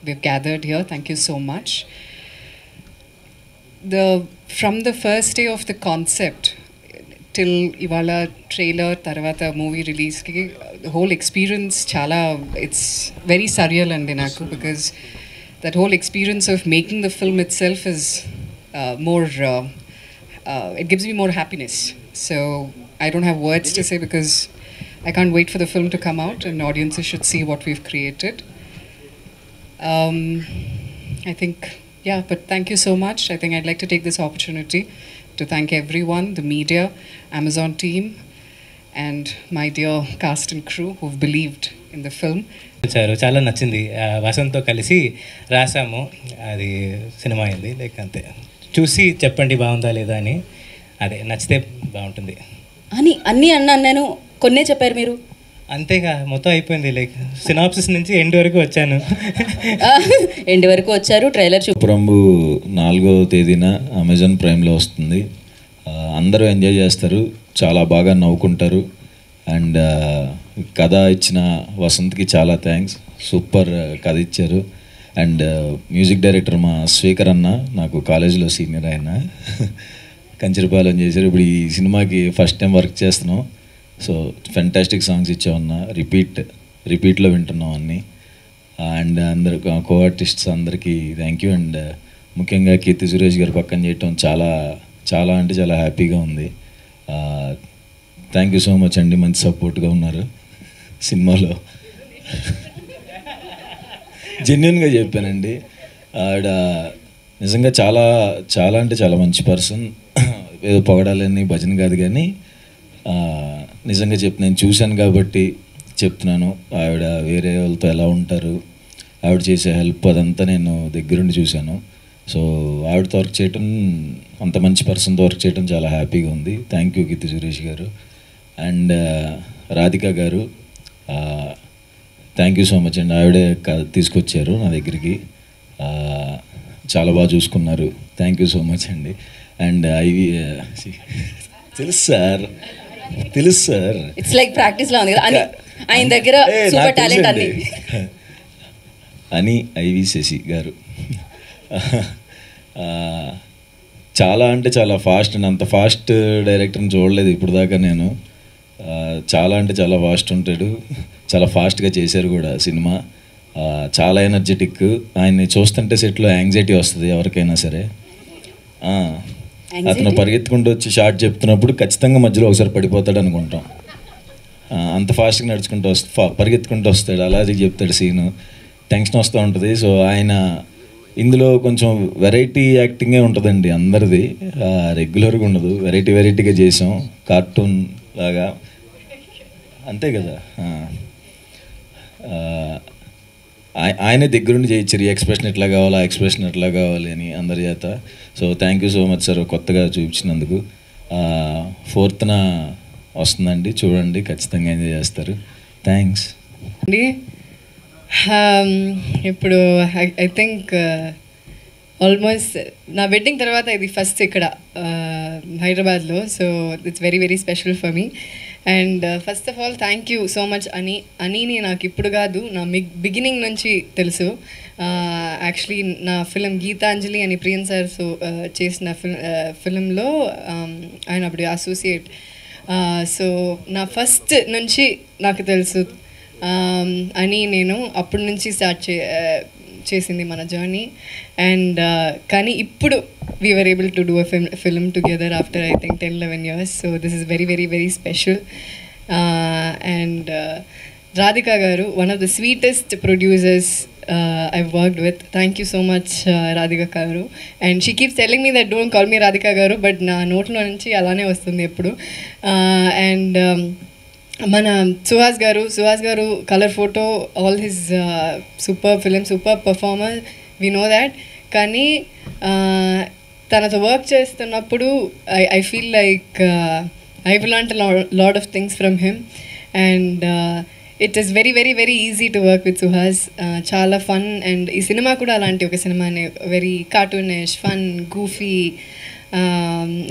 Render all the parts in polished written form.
we've gathered here. Thank you so much. From the first day of the concept till ivala trailer tarvata movie release ki the whole experience chala, it's very surreal and naku, because that whole experience of making the film itself is more it gives me more happiness. So I don't have words to say, because I can't wait for the film to come out and audiences should see what we've created. I think, yeah, but thank you so much. I think I'd like to take this opportunity to thank everyone, the media, Amazon team, and my dear cast and crew who've believed in the film. చాలా నచ్చింది. వసంత్తో కలిసి రాసాము, అది cinema అయింది. Like అంతే, చూసి చెప్పండి బాగుందా లేదా అని. అదే నచ్చితే బాగుంటుంది అని అన్నీ అన్నాను నేను, కొన్నే చెప్పారు మీరు. అంతేగా, మొత్తం అయిపోయింది. లైక్ సినాప్సిస్ నుంచి ఎండ్ వరకు వచ్చాను. ఎండ్ వరకు వచ్చారు. ట్రైలర్ ప్రంభు 4వ తేదీన అమెజాన్ ప్రైమ్లో వస్తుంది. అందరూ ఎంజాయ్ చేస్తారు, చాలా బాగా నవ్వుకుంటారు. అండ్ కథ ఇచ్చిన వసంత్కి చాలా థ్యాంక్స్, సూపర్ కథ ఇచ్చారు. అండ్ మ్యూజిక్ డైరెక్టర్ మా స్వీకర్ అన్న, నాకు కాలేజీలో సీనియర్ ఆయన, కంచరపాలెం చేశారు. ఇప్పుడు ఈ సినిమాకి ఫస్ట్ టైం వర్క్ చేస్తున్నాం. సో ఫెంటాస్టిక్ సాంగ్స్ ఇచ్చామన్నా, రిపీట్లో వింటున్నాం అన్నీ. అండ్ అందరు కో ఆర్టిస్ట్స్ అందరికీ థ్యాంక్ యూ. అండ్ ముఖ్యంగా కీర్తి సురేష్ గారు పక్కన చేయటం చాలా చాలా అంటే చాలా హ్యాపీగా ఉంది. థ్యాంక్ యూ సో మచ్ అండి, మంచి సపోర్ట్గా ఉన్నారు సినిమాలో. జెన్యున్గా చెప్పానండి. ఆవిడ నిజంగా చాలా చాలా అంటే చాలా మంచి పర్సన్. ఏదో పొగడాలని భజన కాదు, కానీ నిజంగా నేను చూశాను కాబట్టి చెప్తున్నాను. ఆవిడ వేరే వాళ్ళతో ఎలా ఉంటారు, ఆవిడ చేసే హెల్ప్ అదంతా నేను దగ్గరుండి చూశాను. సో ఆవిడతో వర్క్ చేయటం, అంత మంచి పర్సన్తో వర్క్ చేయడం చాలా హ్యాపీగా ఉంది. థ్యాంక్ యూ కీర్తి సురేష్ గారు. అండ్ రాధిక గారు, థ్యాంక్ యూ సో మచ్ అండి. ఆవిడే తీసుకొచ్చారు నా దగ్గరికి, చాలా బాగా చూసుకున్నారు. థ్యాంక్ యూ సో మచ్ అండి. అండ్ తెలుసు సార్, ఇట్స్ లైక్ ప్రాక్టీస్లో ఉంది కదా అని, ఆయన దగ్గర సూపర్ టాలెంట్ అని ఐవి శశి గారు చాలా అంటే చాలా ఫాస్ట్ అండి. అంత ఫాస్ట్ డైరెక్టర్ని చూడలేదు ఇప్పుడు దాకా నేను. చాలా అంటే చాలా ఫాస్ట్ ఉంటాడు, చాలా ఫాస్ట్గా చేశారు కూడా సినిమా. చాలా ఎనర్జెటిక్. ఆయన్ని చూస్తుంటే సెట్లో యాంగ్జైటీ వస్తుంది ఎవరికైనా సరే. అతను పరిగెత్తుకుంటూ వచ్చి షార్ట్ చెప్తున్నప్పుడు ఖచ్చితంగా మధ్యలో ఒకసారి పడిపోతాడు అనుకుంటాం. అంత ఫాస్ట్గా నడుచుకుంటూ పరిగెత్తుకుంటూ వస్తాడు, అలాగే చెప్తాడు సీను. టెన్షన్ వస్తూ ఉంటుంది. సో ఆయన ఇందులో కొంచెం వెరైటీ యాక్టింగే ఉంటుందండి అందరిది, రెగ్యులర్గా ఉండదు. వెరైటీగా చేసాం, కార్టూన్ లాగా, అంతే కదా. ఆయనే దగ్గరుండి చేయించారు, ఈ ఎక్స్ప్రెషన్ ఎట్లా కావాలి, ఆ ఎక్స్ప్రెషన్ ఎట్లా కావాలి అని అందరి చేత. So thank you so much sir, కొత్తగా చూపించినందుకు. 4th వస్తుందండి, చూడండి, ఖచ్చితంగా ఎంజాయ్ చేస్తారు. థ్యాంక్స్ అండి. ఇప్పుడు ఐ థింక్ ఆల్మోస్ట్ నా వెడ్డింగ్ తర్వాత ఇది ఫస్ట్ ఇక్కడ హైదరాబాద్లో. So it's very very special for me. And first of all thank you so much అనిని నాకు ఇప్పుడు కాదు, నా బిగినింగ్ నుంచి తెలుసు. యాక్చువల్లీ నా ఫిలిం గీతాంజలి అని ప్రియన్ సార్ చేసిన ఫిలింలో ఆయన అప్పుడు అసోసియేట్. సో నా ఫస్ట్ నుంచి నాకు తెలుసు అని, నేను అప్పటి నుంచి స్టార్ట్ చేసింది మన జర్నీ. అండ్ కానీ ఇప్పుడు we were able to do a film together after I think 10-11 years. So this is very very very special. And Radhika garu, one of the sweetest producers I've worked with. Thank you so much Radhika garu. And she keeps telling me that don't call me Radhika garu, but na note lo nunchi alane vastundi eppudu. And మన సుహాస్ గారు colour photo, all his super film, super performer, we know that. కానీ తనతో work చేస్తున్నప్పుడు I feel like I will learn lot of things from him. And it is very very very easy to work with Suhas. చాలా fun. And ఈ సినిమా కూడా అలాంటి ఒక సినిమానే, very cartoonish, fun, goofy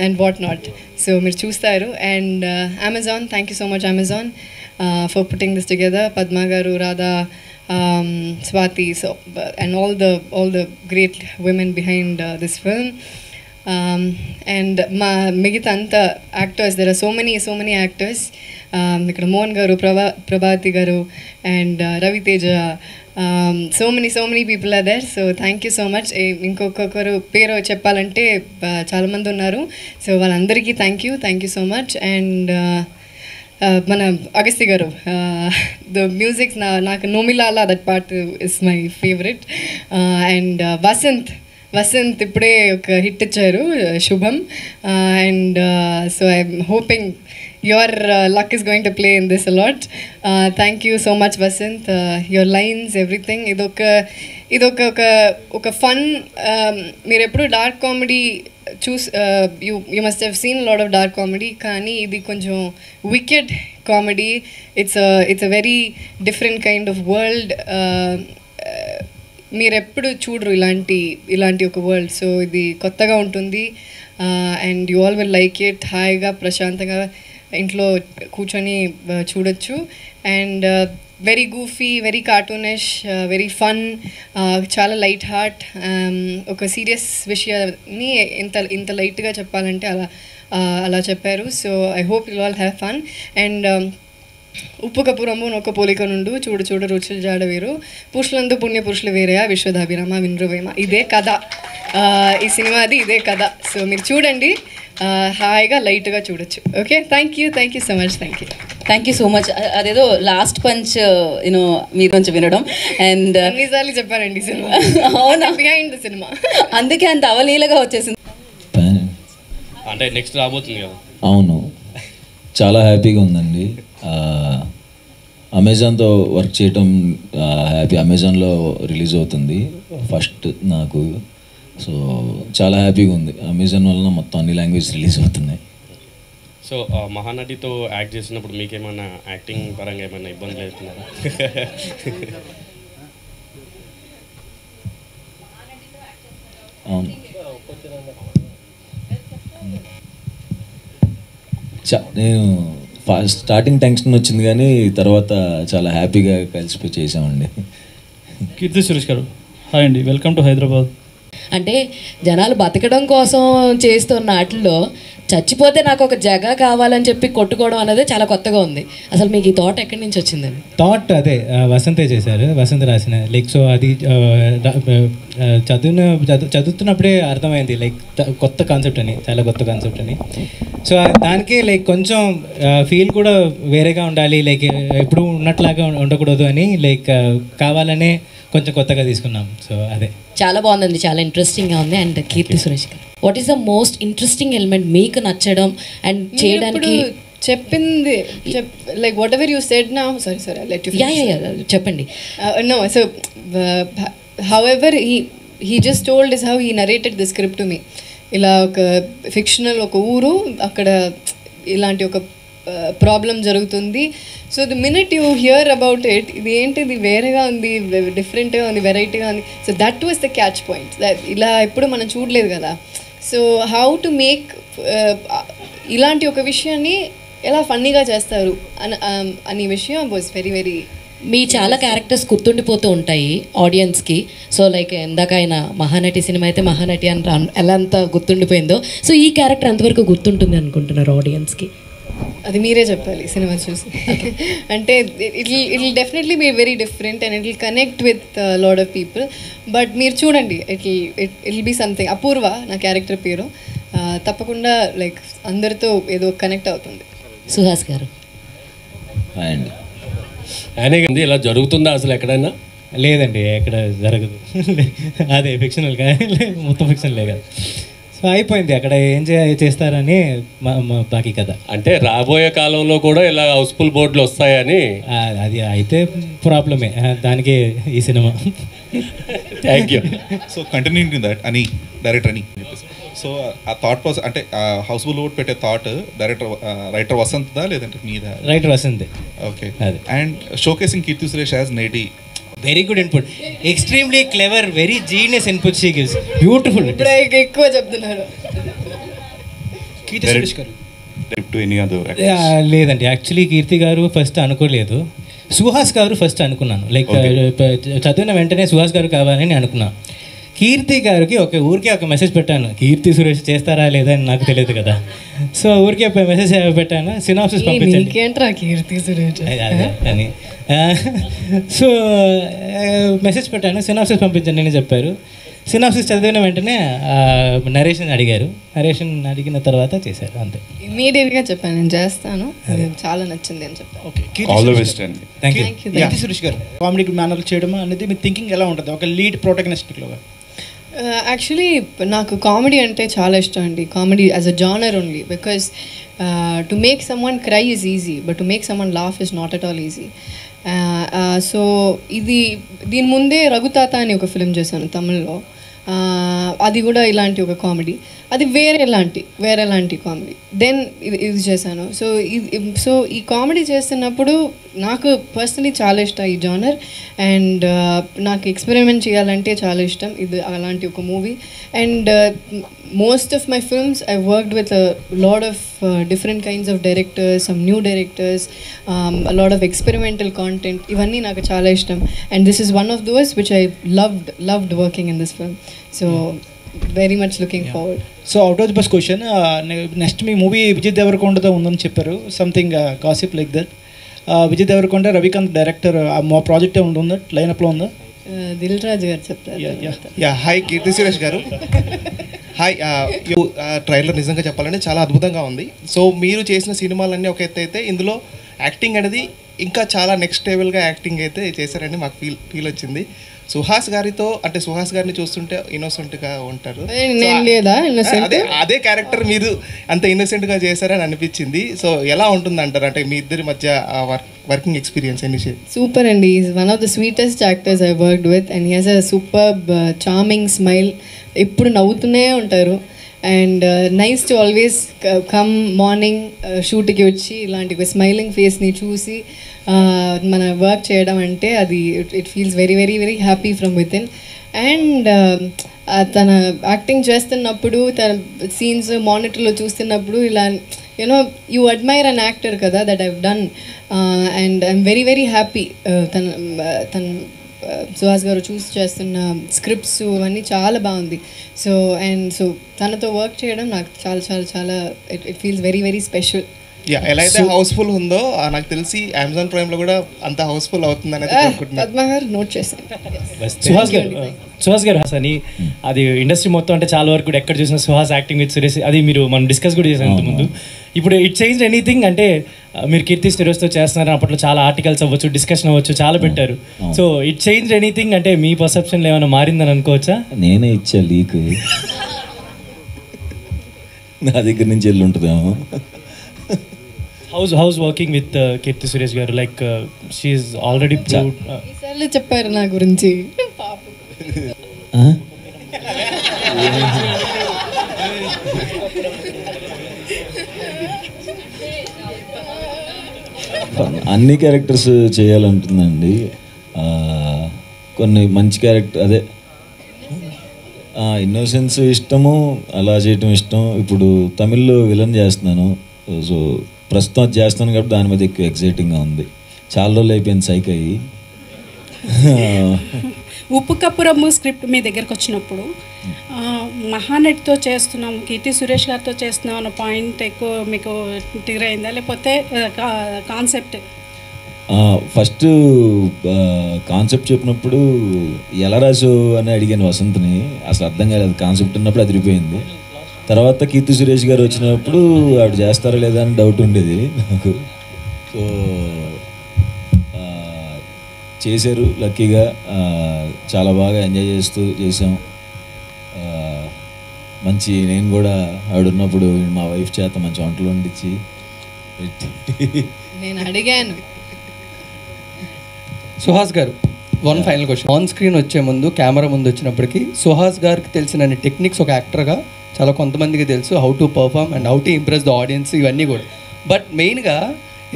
and whatnot. So మీరు చూస్తారు. And Amazon, thank you so much Amazon for putting this together. Padma garu, Radha, Swati, so and all the great women behind this film. And మిగతా అంతా actors, there are so many actors. ఇక్కడ మోహన్ గారు, ప్రభాతి గారు and Raviteja, so many people are there. So thank you so much. ఇంకొకరు పేరు చెప్పాలంటే చాలామంది ఉన్నారు. సో వాళ్ళందరికీ thank you so much. And మన అగస్తి గారు, ద మ్యూజిక్ నాకు నోమిలాలా, that part is my favourite. And Vasanth ఇప్పుడే ఒక హిట్ ఇచ్చారు, శుభం. And so I'm hoping your luck is going to play in this a lot. Thank you so much, Vasant. Your lines, everything. ఇదొక fun. మీరు ఎప్పుడు dark comedy you must have seen a lot of dark comedy, కానీ ఇది కొంచెం wicked comedy. It's a very different kind of world. మీరు ఎప్పుడు చూడరు ఇలాంటి ఒక వరల్డ్. సో ఇది కొత్తగా ఉంటుంది. And you all will like it. హాయిగా ప్రశాంతంగా ఇంట్లో కూర్చొని చూడొచ్చు. And very goofy, very cartoonish, very fun, చాలా లైట్ హార్ట్. ఒక సీరియస్ విషయాన్ని ఇంత లైట్గా చెప్పాలంటే అలా చెప్పారు. So I hope you all have fun. And ఉప్పు కపురము నొక్క పోలిక నుండు చూడు చూడు రుచులు జాడ వేరు, పురుషులందు పుణ్య పురుషులు వేరేయా, విశ్వదాభిరామ వినృవేమ. ఇదే కథ, ఈ సినిమాది ఇదే కథ. సో మీరు చూడండి, హాయిగా లైట్గా చూడొచ్చు. Okay, thank you so much. Thank you so much. అదేదో లాస్ట్ పంచ్ యూనో మీరు కొంచెం వినడం. అండ్ అన్నిసార్లు చెప్పారండి సినిమా. అవునా, బిహైండ్ ద సినిమా, అందుకే అంత అవలీలగా వచ్చేసింది. అంటే నెక్స్ట్ రాబోతుంది కదా. అవును, చాలా హ్యాపీగా ఉందండి. అమెజాన్తో వర్క్ చేయటం హ్యాపీ. అమెజాన్లో రిలీజ్ అవుతుంది ఫస్ట్ నాకు. సో చాలా హ్యాపీగా ఉంది. అమెజాన్ వలన మొత్తం అన్ని లాంగ్వేజ్ రిలీజ్ అవుతున్నాయి. సో మహానటితో యాక్ట్ చేసినప్పుడు మీకేమన్నా యాక్టింగ్ పరంగా ఏమైనా ఇబ్బందులు అవుతున్నారా? అవును, నేను స్టార్టింగ్ టెన్షన్ వచ్చింది, కానీ తర్వాత చాలా హ్యాపీగా కలిసిపోయి చేసామండి. కీర్తి సురేష్ గారు, హాయ్ అండి, వెల్కమ్ టు హైదరాబాద్. అంటే జనాలు బతకడం కోసం చేస్తున్న వాటిల్లో చచ్చిపోతే నాకు ఒక జగ కావాలని చెప్పి కొట్టుకోవడం అనేది చాలా కొత్తగా ఉంది. అసలు మీకు ఈ థాట్ ఎక్కడి నుంచి వచ్చిందండి? థాట్ అదే వసంతే చేశారు, వసంత్ రాసిన. లైక్ సో అది చదువుతున్నప్పుడే అర్థమైంది, లైక్ కొత్త కాన్సెప్ట్ అని, చాలా కొత్త కాన్సెప్ట్ అని. సో దానికి లైక్ కొంచెం ఫీల్ కూడా వేరేగా ఉండాలి, లైక్ ఎప్పుడు ఉన్నట్లాగా ఉండకూడదు అని లైక్ కావాలనే కొంచెం కొత్తగా తీసుకున్నాం. సో అదే చాలా బాగుందండి, చాలా ఇంట్రెస్టింగ్గా ఉంది. అండ్ కీర్తి సురేష్ గారు, what is the most interesting element మీకు నచ్చడం అండ్ చేయడానికి? చెప్పింది like whatever you said now. Sorry let you చెప్పండి. No, so however he just told is how he narrated the script to me. ఇలా ఒక fictional ఒక ఊరు, అక్కడ ఇలాంటి ఒక ప్రాబ్లం జరుగుతుంది. So the minute you hear about it, ఇది ఏంటి, ఇది వేరేగా ఉంది, డిఫరెంట్గా ఉంది, వెరైటీగా ఉంది. So that was the catch point. ఇలా ఎప్పుడు మనం చూడలేదు కదా. సో హౌ టు మేక్ ఇలాంటి ఒక విషయాన్ని ఎలా ఫన్నీగా చేస్తారు అనే విషయం వాజ్ వెరీ వెరీ. మీ చాలా క్యారెక్టర్స్ గుర్తుండిపోతూ ఉంటాయి ఆడియన్స్కి. సో లైక్ ఇందాక ఆయన మహానటి సినిమా అయితే మహానటి అని ఎలా అంత గుర్తుండిపోయిందో, సో ఈ క్యారెక్టర్ ఎంతవరకు గుర్తుంటుంది అనుకుంటున్నారు ఆడియన్స్కి? అది మీరే చెప్పాలి సినిమా చూసి. అంటే it will definitely be very different and it will connect with lot of people. But మీరు చూడండి, it will be something. Apoorva నా క్యారెక్టర్ పేరు. తప్పకుండా లైక్ అందరితో ఏదో కనెక్ట్ అవుతుంది. సుహాస్ గారు, అండ్ ఆయనే కదా, ఇలా జరుగుతుందా అసలు ఎక్కడైనా? లేదండి, ఎక్కడ జరగదు. అదే ఫిక్షనల్ కానీ మొత్తం ఫిక్షనలే కదా. సో అయిపోయింది, అక్కడ ఏం చేస్తారని బాకీ కదా. అంటే రాబోయే కాలంలో కూడా ఇలా హౌస్ఫుల్ బోర్డులు వస్తాయని. అది అయితే ప్రాబ్లమే, దానికి ఈ సినిమా. Thank you. So continuing that అని డైరెక్టర్ అని. సో ఆ థాట్ ప్రాసెస్ అంటే హౌస్ఫుల్ బోర్డ్ పెట్టే థాట్ రైటర్ వసంత్దా లేదంటే మీదా? Writer Vasanth. Okay. And showcasing Keerthy Suresh as నేటి. Very good input, extremely clever, very genius input she gives. Beautiful. ఇప్పుడు ఎక్కువ చెప్తున్నారు. కీర్తి సురేష్ గారు లేదండి, యాక్చువల్లీ కీర్తి గారు ఫస్ట్ అనుకోలేదు. సుహాస్ గారు ఫస్ట్ అనుకున్నాను, లైక్ చదివిన వెంటనే సుహాస్ గారు కావాలని అనుకున్నాను. కీర్తి గారికి ఊరికే ఒక మెసేజ్ పెట్టాను, కీర్తి సురేష్ చేస్తారా లేదా అని నాకు తెలియదు కదా, సో ఊరికే మెసేజ్ పెట్టాను, సినాప్సిస్ పంపించండి కీర్తి సురేష్ అని. సో మెసేజ్ పెట్టాను, సినాప్సిస్ పంపించండి అని చెప్పారు. సినాప్సిస్ చదివిన వెంటనే నరేషన్ అడిగారు, నరేషన్ అడిగిన తర్వాత చేశారు, అంతే. ఇమీడియట్గా చెప్పాను నేను చేస్తాను, అది చాలా నచ్చింది అని చెప్పాను. ఆల్ ది బెస్ట్ అండి. Thank you. కీర్తి సురేష్ గారు కామెడీ మేనర్లు చేయడం అనేది మీ థింకింగ్ ఎలా ఉంటుంది ఒక లీడ్ ప్రొటాగనిస్ట్గా? యాక్చువల్లీ నాకు కామెడీ అంటే చాలా ఇష్టం అండి, comedy as a genre only, because to make some one cry is easy but to make some one laugh is not at all easy. So దీని ముందే రఘుతాత అని ఒక ఫిలిం చేశాను తమిళ్లో, అది కూడా ఇలాంటి ఒక కామెడీ, అది వేరేలాంటి కామెడీ. దెన్ ఇది చేశాను. సో ఈ కామెడీ చేస్తున్నప్పుడు నాకు పర్సనలీ చాలా ఇష్టం ఈ జానర్, అండ్ నాకు ఎక్స్పెరిమెంట్ చేయాలంటే చాలా ఇష్టం ఇది అలాంటి ఒక movie. And most of my films I worked with lot of different kinds of directors, some new directors, lot of experimental content, ఇవన్నీ నాకు చాలా ఇష్టం. And this is one of those which I loved working in this film. So very much looking forward. So out of the bus question, next మీ movie Vijay దేవరకొండతో ఉందని చెప్పారు, something gossip like that. Vijay Devarakonda, Ravikanth director, మా project ఉందా, లైనప్లో ఉందా? దిల్ రాజు గారు చెప్తారు. Hi కీర్తి సురేష్ గారు. హాయ్. ట్రైలర్ నిజంగా చెప్పాలంటే చాలా అద్భుతంగా ఉంది. సో మీరు చేసిన సినిమాలన్నీ ఒక ఎత్తు అయితే ఇందులో యాక్టింగ్ అనేది ఇంకా చాలా నెక్స్ట్ లెవెల్గా యాక్టింగ్ అయితే చేశారని మాకు ఫీల్ వచ్చింది. సుహాస్ గారిని చూస్తుంటే ఇన్నోసెంట్గా ఉంటారు, అదే క్యారెక్టర్ మీరు అంత ఇన్నోసెంట్గా చేశారని అనిపించింది. సో ఎలా ఉంటుంది అంటారు, అంటే మీ ఇద్దరి మధ్య వర్కింగ్ ఎక్స్పీరియన్స్ ఎన్ని? సూపర్ అండి, is one of the sweetest actors I worked with, and he has a superb charming smile, ఎప్పుడు నవ్వుతూనే ఉంటారు. And nice to always come morning షూట్కి వచ్చి ఇలాంటి స్మైలింగ్ ఫేస్ని చూసి మన వర్క్ చేయడం అంటే అది it feels very very very happy from with in. And తన యాక్టింగ్ చేస్తున్నప్పుడు, తన సీన్స్ మానిటర్లో చూస్తున్నప్పుడు ఇలా you know you admire an actor కదా, that I've done. And I'm very very happy. తన సుహాస్ గారు చూసి చేస్తున్న స్క్రిప్ట్స్ అవన్నీ చాలా బాగుంది. సో తనతో వర్క్ చేయడం నాకు చాలా చాలా చాలా it feels very very special. ఎలా అయితే హౌస్ఫుల్ ఉందో నాకు తెలిసి అమెజాన్ ప్రైమ్లో కూడా అంత హౌస్ఫుల్ అవుతుందని పద్మ గారు నోట్ చేశాను. సుహాస్ గారు అని అది ఇండస్ట్రీ మొత్తం అంటే చాలా వరకు కూడా ఎక్కడ చూసిన సుహాస్ యాక్టింగ్ విత్ సురేష్, అది మనం డిస్కస్ కూడా చేసాం ఇంతకుముందు. ఇప్పుడు ఇట్ చేంజ్ ఎనీథింగ్ అంటే మీరు కీర్తి సురేష్తో చేస్తున్నారు, అప్పట్లో చాలా ఆర్టికల్స్ అవ్వచ్చు, డిస్కషన్ అవ్వచ్చు, చాలా పెట్టారు. సో ఇట్ చేంజ్ ఎనీథింగ్ అంటే మీ పర్సెప్షన్లో ఏమైనా మారిందని అనుకోవచ్చా? నేనే ఇచ్చా లీక్, నా దగ్గర నుంచి వెళ్ళి ఉంటుందేమో. హౌస్ వర్కింగ్ విత్ కీర్తి సురేష్ గారు, లైక్ షీ ఈజ్ ఆల్రెడీ ఈసార్లు చెప్పారు నా గురించి. అన్ని క్యారెక్టర్స్ చేయాలంటుందండి, కొన్ని మంచి క్యారెక్టర్ అదే ఇన్నోసెన్స్ ఇష్టము, అలా చేయటం ఇష్టం. ఇప్పుడు తమిళ్లో విలన్ చేస్తున్నాను, సో ప్రస్తుతం అది చేస్తున్నాను కాబట్టి దాని మీద ఎక్కువ ఎక్సైటింగ్గా ఉంది. చాలా రోజులు అయిపోయింది సైక్ అయ్యి. ఉప్పు కప్పు రమ్ము స్క్రిప్ట్ మీ దగ్గరకు వచ్చినప్పుడు మహానటితో చేస్తున్నాం, కీర్తి సురేష్ గారితో చేస్తున్నాం అన్న పాయింట్ ఎక్కువ మీకు ట్రిగర్ అయిందా, లేకపోతే కాన్సెప్ట్? ఫస్ట్ కాన్సెప్ట్ చెప్పినప్పుడు ఎలా రాసు అని అడిగాను వసంత్ని, అసలు అర్థం కాలేదు. కాన్సెప్ట్ ఉన్నప్పుడు అదిరిపోయింది. తర్వాత కీర్తి సురేష్ గారు వచ్చినప్పుడు ఆవిడ చేస్తారా లేదా అని డౌట్ ఉండేది నాకు. సో చేశారు లక్కీగా, చాలా బాగా ఎంజాయ్ చేస్తూ చేసాం. మంచి నేను కూడా ఆవిడ ఉన్నప్పుడు మా వైఫ్ చేత మంచి వంటలు వండించి నేను అడిగాను. సుహాస్ గారు, one final question. On screen వచ్చే ముందు, కెమెరా ముందు వచ్చినప్పటికీ సుహాస్ గారికి తెలిసిన టెక్నిక్స్ ఒక యాక్టర్గా చాలా కొంతమందికి తెలుసు, how to perform and how to impress the audience, ఇవన్నీ కూడా. బట్ మెయిన్గా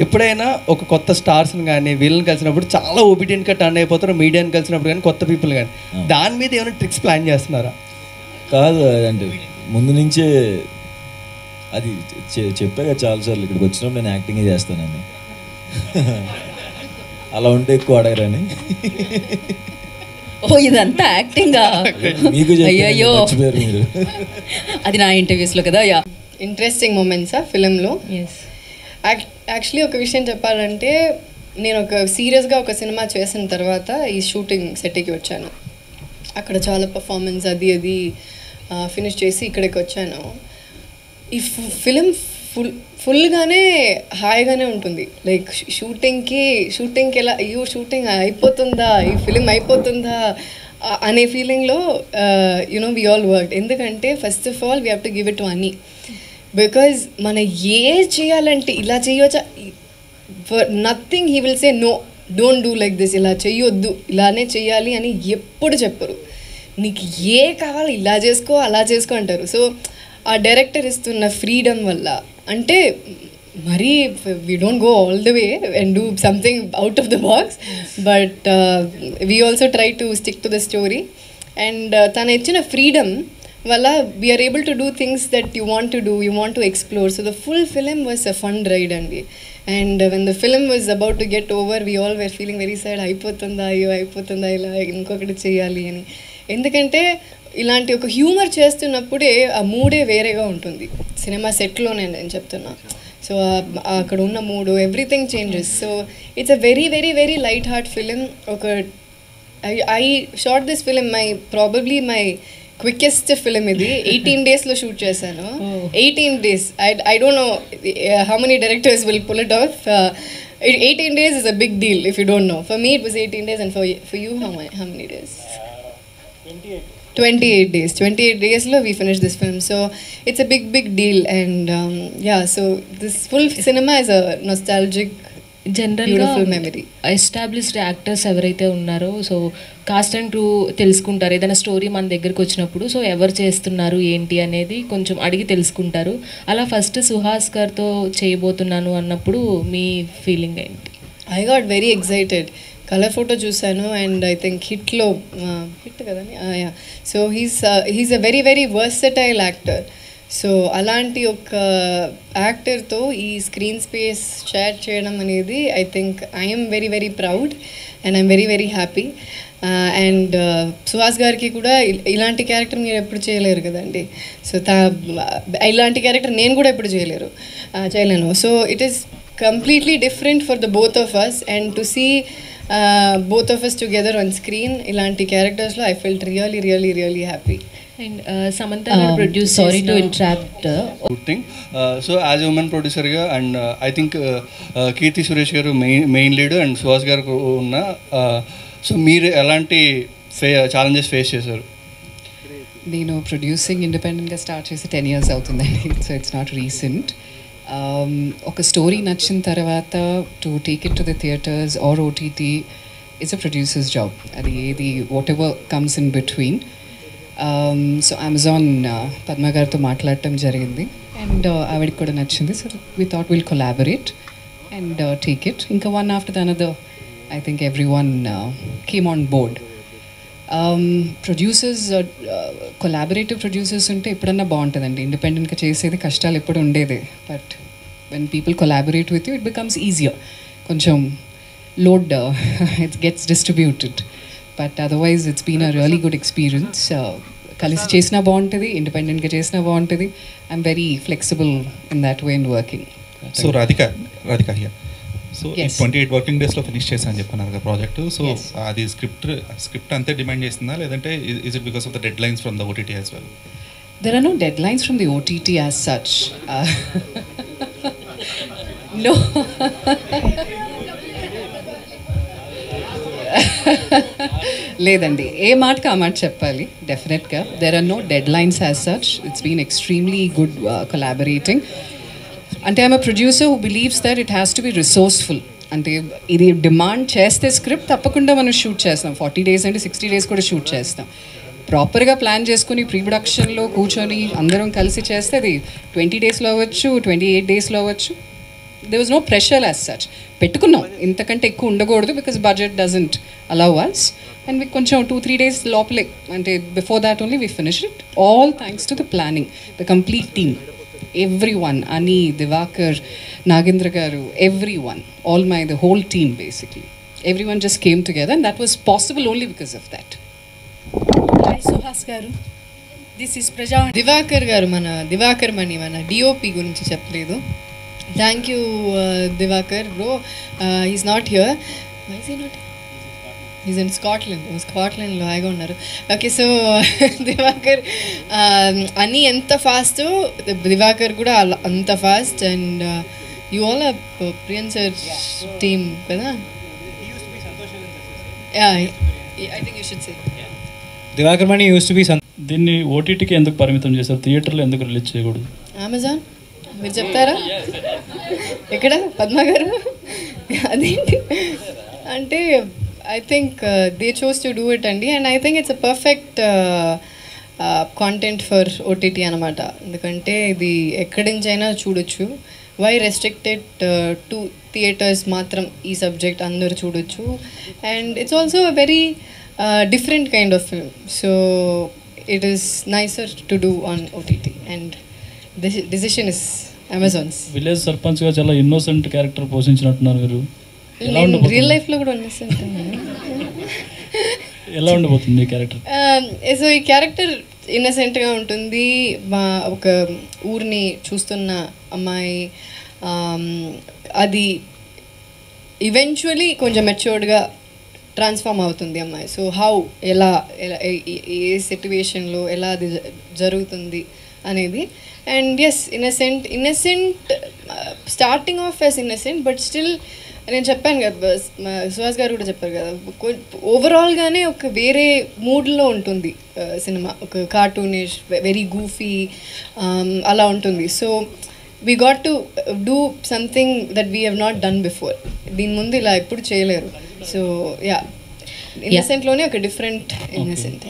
ఎప్పుడైనా ఒక కొత్త స్టార్స్ని కానీ వీళ్ళని కలిసినప్పుడు చాలా ఒబీడియంట్గా టర్న్ అయిపోతారు, మీడియాని కలిసినప్పుడు కానీ కొత్త పీపుల్ కానీ, దాని మీద ఏమైనా ట్రిక్స్ ప్లాన్ చేస్తున్నారా? కాదు, అంటే ముందు నుంచే అది చెప్పాక చాలాసార్లు ఇక్కడికి వచ్చినప్పుడు నేను యాక్టింగే చేస్తానని. అలా ఉంటే ఎక్కువ అడగరని. ఓ ఇదంతా యాక్టింగా? మీకు అయ్యయ్యో మర్చిపోయారు మీరు. అది నా ఇంటర్వ్యూస్లో కదా. యా, ఇంట్రెస్టింగ్ మూమెంట్సా ఫిలింలో? యాక్చువల్లీ ఒక విషయం చెప్పాలంటే, నేను ఒక సీరియస్గా ఒక సినిమా చేసిన తర్వాత ఈ షూటింగ్ సెట్కి వచ్చాను. అక్కడ చాలా పర్ఫార్మెన్స్ అది ఫినిష్ చేసి ఇక్కడికి వచ్చాను. ఈ ఫిలిం ఫుల్గానే హాయిగానే ఉంటుంది. లైక్ షూటింగ్కి ఎలా అయ్యో షూటింగ్ అయిపోతుందా, ఈ ఫిలిం అయిపోతుందా అనే ఫీలింగ్లో వి ఆల్ వర్క్. ఎందుకంటే first of all we have to give it to Ani. Because మనం చేయాలంటే ఇలా చేయొచ్చా, for nothing he will say no, don't do like this, ఇలా చెయ్యొద్దు, ఇలానే చెయ్యాలి అని ఎప్పుడు చెప్పరు. నీకు కావాలి ఇలా చేసుకో అలా చేసుకో అంటారు. సో ఆ డైరెక్టర్ ఇస్తున్న ఫ్రీడమ్ వల్ల, అంటే మరీ we don't go all the way and do something out of the box, but we also try to stick to the story. And తను ఇచ్చిన ఫ్రీడమ్ వల్ల we are able to do things that you want to do, you want to explore. So the full film was a fun ride అండి. And when the film was about to get over, we all were feeling very sad, అయిపోతుందా ఇలా ఇంకొకటి చేయాలి అని. ఎందుకంటే ఇలాంటి ఒక humour చేస్తున్నప్పుడే ఆ మూడే వేరేగా ఉంటుంది. సినిమా సెట్లోనే నేను చెప్తున్నా. సో అక్కడ ఉన్న మూడు everything changes. So it's a very very very light heart film. ఒక I short this film probably my quickest film ఇది. 18 daysలో షూట్ చేశాను. 18 days. I don't know how many directors will pull it off. 18 days is a big deal if you don't know. For me it was 18 days, and for you how many days? 28 days. 28 daysలో we finished this film. So it's a big deal. And so this full cinema is a nostalgic, జనరల్గా established actors ఎవరైతే ఉన్నారో, so cost and crew తెలుసుకుంటారు. ఏదైనా story మన దగ్గరికి వచ్చినప్పుడు so ఎవరు చేస్తున్నారు ఏంటి అనేది కొంచెం అడిగి తెలుసుకుంటారు. అలా ఫస్ట్ సుహాస్ గారితో చేయబోతున్నాను అన్నప్పుడు మీ ఫీలింగ్ ఏంటి? I got very excited. Colour photo చూశాను అండ్ ఐ థింక్ హిట్ కదండి. So he's a very very versatile actor. So అలాంటి ఒక యాక్టర్తో ఈ స్క్రీన్ స్పేస్ షేర్ చేయడం అనేది I think I'm very very proud and I'm very very happy. And Suhas గారికి కూడా ఇలాంటి క్యారెక్టర్ మీరు ఎప్పుడు చేయలేరు కదండి. సో ఇలాంటి క్యారెక్టర్ నేను కూడా ఎప్పుడు చేయలేను. So it is completely different for the both of us. And to see both of us together on screen, ilanti characters lo I felt really happy. And Samantha produced, sorry to interrupt, good thing. So as a woman producer ga, and I think Kirti Suresh garu main lead and Suhas garu unna, so meer elanti challenges face chesaru? నేను producing ఇండిపెండెంట్గా start చేసి 10 years అవుతుందండి. So it's not recent. ఒక story నచ్చిన తర్వాత to take it to the theatres or OTT it's a producer's job. అది ఏది whatever comes in between. So Amazon Padma గారితో మాట్లాడటం జరిగింది అండ్ ఆవిడకి కూడా నచ్చింది. So we thought will collaborate and take it. ఇంకా one after the another I think every one came on board. Producers collaborative producers ఉంటే ఎప్పుడన్నా బాగుంటుందండి. ఇండిపెండెంట్గా చేసేది కష్టాలు ఎప్పుడు ఉండేదే. But when people collaborate with you it becomes easier. కొంచెం load it gets distributed. But otherwise it's been a really good experience. కలిసి చేసినా బాగుంటుంది, ఇండిపెండెంట్గా చేసినా బాగుంటుంది. I'm very flexible in that way in working. So Radhika here. So 28 working డేస్లో finish చేశాను చెప్పన్నారు కదా ప్రాజెక్ట్. సో అది స్క్రిప్ట్ అంతే డిమాండ్ చేస్తుందా, లేదంటే is it because of the dead lines from the OTT as well? There are no deadlines from the OTT as such. No. లేదండి, ఏ మాటకి ఆ మాట చెప్పాలి. Definitely there are no deadlines as such. It's been extremely good collaborating. అంటే I'm a producer who believes that it has to be resourceful. అంటే ఇది demand చేస్తే script తప్పకుండా మనం షూట్ చేస్తాం. 40 days అంటే 60 days కూడా షూట్ చేస్తాం. ప్రాపర్గా ప్లాన్ చేసుకుని ప్రీ ప్రొడక్షన్లో కూర్చొని అందరం కలిసి చేస్తే అది 20 daysలో అవ్వచ్చు, 28 daysలో అవ్వచ్చు. there was no pressure as such. పెట్టుకున్నాం ఇంతకంటే ఎక్కువ ఉండకూడదు because budget doesn't allow us. And we కొంచెం 2-3 days లోపలే, అంటే before that only we finished it. All thanks to the planning, the complete team. Everyone, Ani, Divakar, Nagendra garu, everyone, the whole team basically. everyone just came together, and that was possible only because of that. Hi, Suhas garu. This is Praja. Diwakar గారు, మన దివాకర్ మణి, మన DOP గురించి చెప్పలేదు. Thank you Diwakar bro. He's not here. Why is he not? Is ఇన్ స్కాట్లాండ్లో హాయిగా ఉన్నారు. Okay, so Diwakar అని ఎంత ఫాస్ట్, దివాకర్ కూడా అంత fast. And you all are Priyan sir team కదా? I think you should say Diwakar Mani use to be. దీన్ని ఓటీటీకి ఎందుకు పరిమితం చేశారు, థియేటర్లో ఎందుకు రిలీజ్ చేయకూడదు? అమెజాన్ మీరు చెప్తారా? ఎక్కడ పద్మ గారు? అదేంటి అంటే I think they chose to do it అండి. And I think it's a perfect content for OTT అనమాట. ఎందుకంటే ఇది ఎక్కడి నుంచైనా చూడొచ్చు. వై రెస్ట్రిక్టెడ్ టు థియేటర్స్ మాత్రం ఈ సబ్జెక్ట్ అందరూ చూడొచ్చు. And it's also a very different kind of film, so it is nicer to do on OTT, and the decision is Amazon's. Village సర్పంచ్గా చాలా ఇన్నోసెంట్ క్యారెక్టర్ పోషించినట్టున్నారు మీరు. రియల్ లైఫ్లో కూడా innocent. ఎలా ఉండబోతుంది ఈ క్యారెక్టర్? సో ఈ క్యారెక్టర్ ఇన్నసెంట్గా ఉంటుంది. ఒక ఊరిని చూస్తున్న అమ్మాయి, అది ఈవెన్చువలీ కొంచెం మెచ్యూర్డ్గా ట్రాన్స్ఫార్మ్ అవుతుంది అమ్మాయి. సో ఎలా ఏ సిట్యువేషన్లో ఎలా అది జరుగుతుంది అనేది. And yes, innocent starting of as innocent, but still నేను చెప్పాను కదా, సుహాస్ గారు కూడా చెప్పారు కదా, ఓవరాల్గానే ఒక వేరే మూడ్లో ఉంటుంది సినిమా. ఒక కార్టూనిష్, వెరీ గూఫీ అలా ఉంటుంది. So we got to do something that we have not done before. దీని ముందు ఇలా ఎప్పుడు చేయలేరు. సో యా, ఇన్నసెంట్లోనే ఒక డిఫరెంట్ ఇన్నసెంట్.